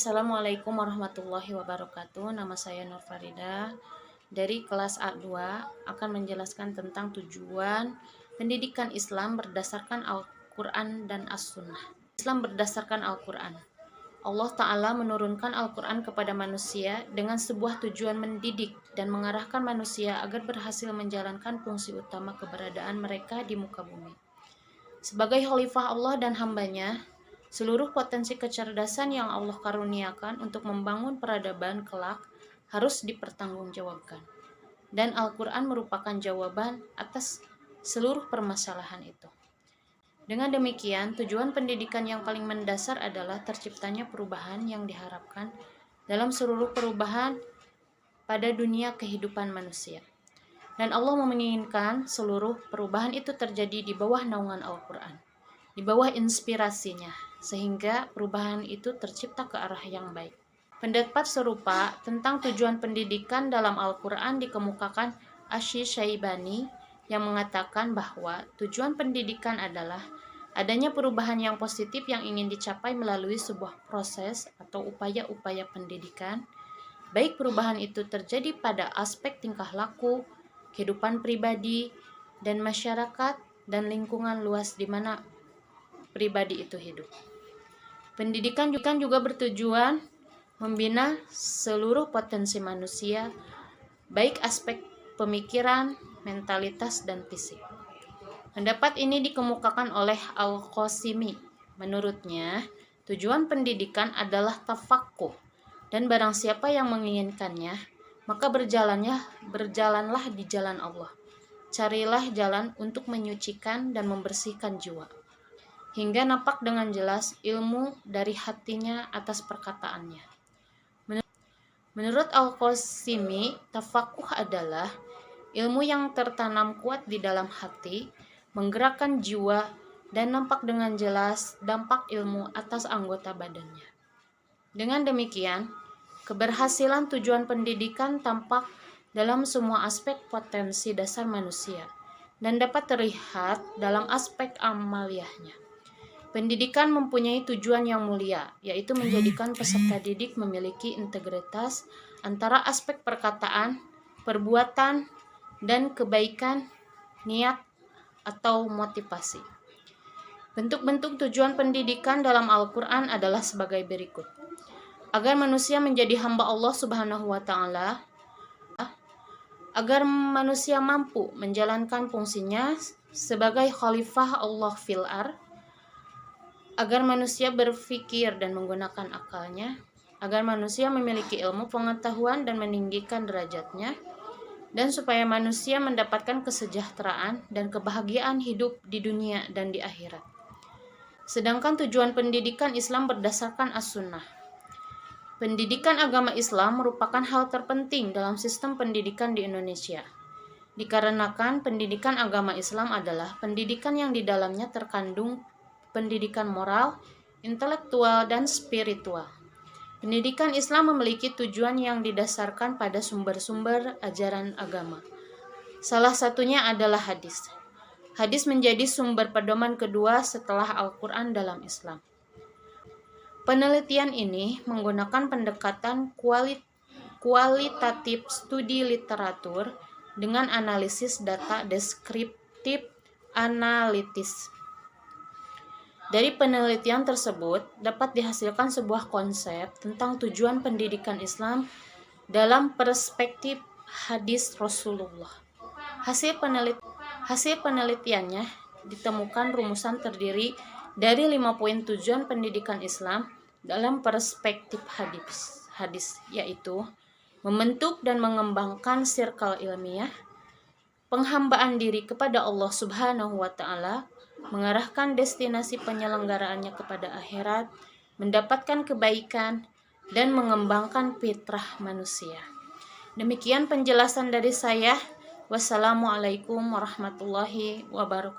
Assalamualaikum warahmatullahi wabarakatuh. Nama saya Nur Farida dari kelas A2 akan menjelaskan tentang tujuan pendidikan Islam berdasarkan Al-Quran dan As-Sunnah. Islam berdasarkan Al-Quran. Allah Ta'ala menurunkan Al-Quran kepada manusia dengan sebuah tujuan mendidik dan mengarahkan manusia agar berhasil menjalankan fungsi utama keberadaan mereka di muka bumi. Sebagai khalifah Allah dan hambanya, seluruh potensi kecerdasan yang Allah karuniakan untuk membangun peradaban kelak harus dipertanggungjawabkan. Dan Al-Quran merupakan jawaban atas seluruh permasalahan itu. Dengan demikian, tujuan pendidikan yang paling mendasar adalah terciptanya perubahan yang diharapkan dalam seluruh perubahan pada dunia kehidupan manusia. Dan Allah menginginkan seluruh perubahan itu terjadi di bawah naungan Al-Quran, di bawah inspirasinya, sehingga perubahan itu tercipta ke arah yang baik. Pendapat serupa tentang tujuan pendidikan dalam Al-Quran dikemukakan Asy-Syaibani yang mengatakan bahwa tujuan pendidikan adalah adanya perubahan yang positif yang ingin dicapai melalui sebuah proses atau upaya-upaya pendidikan, baik perubahan itu terjadi pada aspek tingkah laku, kehidupan pribadi, dan masyarakat, dan lingkungan luas di mana pribadi itu hidup. Pendidikan juga bertujuan membina seluruh potensi manusia, baik aspek pemikiran, mentalitas, dan fisik. Pendapat ini dikemukakan oleh Al-Qasimi. Menurutnya, tujuan pendidikan adalah tafakuh, dan barang siapa yang menginginkannya, maka berjalanlah di jalan Allah. Carilah jalan untuk menyucikan dan membersihkan jiwa, hingga nampak dengan jelas ilmu dari hatinya atas perkataannya. Menurut Al-Qasimi, tafakuh adalah ilmu yang tertanam kuat di dalam hati, menggerakkan jiwa, dan nampak dengan jelas dampak ilmu atas anggota badannya. Dengan demikian, keberhasilan tujuan pendidikan tampak dalam semua aspek potensi dasar manusia dan dapat terlihat dalam aspek amaliyahnya. Pendidikan mempunyai tujuan yang mulia, yaitu menjadikan peserta didik memiliki integritas antara aspek perkataan, perbuatan, dan kebaikan, niat, atau motivasi. Bentuk-bentuk tujuan pendidikan dalam Al-Quran adalah sebagai berikut. Agar manusia menjadi hamba Allah Subhanahu wa Ta'ala, agar manusia mampu menjalankan fungsinya sebagai khalifah Allah fil ardh, agar manusia berpikir dan menggunakan akalnya, agar manusia memiliki ilmu pengetahuan dan meninggikan derajatnya, dan supaya manusia mendapatkan kesejahteraan dan kebahagiaan hidup di dunia dan di akhirat. Sedangkan tujuan pendidikan Islam berdasarkan As-Sunnah. Pendidikan agama Islam merupakan hal terpenting dalam sistem pendidikan di Indonesia. Dikarenakan pendidikan agama Islam adalah pendidikan yang di dalamnya terkandung pendidikan moral, intelektual, dan spiritual. Pendidikan Islam memiliki tujuan yang didasarkan pada sumber-sumber ajaran agama. Salah satunya adalah hadis. Hadis menjadi sumber pedoman kedua setelah Al-Quran dalam Islam. Penelitian ini menggunakan pendekatan kualitatif studi literatur dengan analisis data deskriptif analitis. Dari penelitian tersebut dapat dihasilkan sebuah konsep tentang tujuan pendidikan Islam dalam perspektif hadis Rasulullah. Hasil penelitiannya ditemukan rumusan terdiri dari 5 poin tujuan pendidikan Islam dalam perspektif hadis, yaitu membentuk dan mengembangkan sirkel ilmiah, penghambaan diri kepada Allah Subhanahu wa Ta'ala, mengarahkan destinasi penyelenggaraannya kepada akhirat, mendapatkan kebaikan, dan mengembangkan fitrah manusia. Demikian penjelasan dari saya. Wassalamualaikum warahmatullahi wabarakatuh.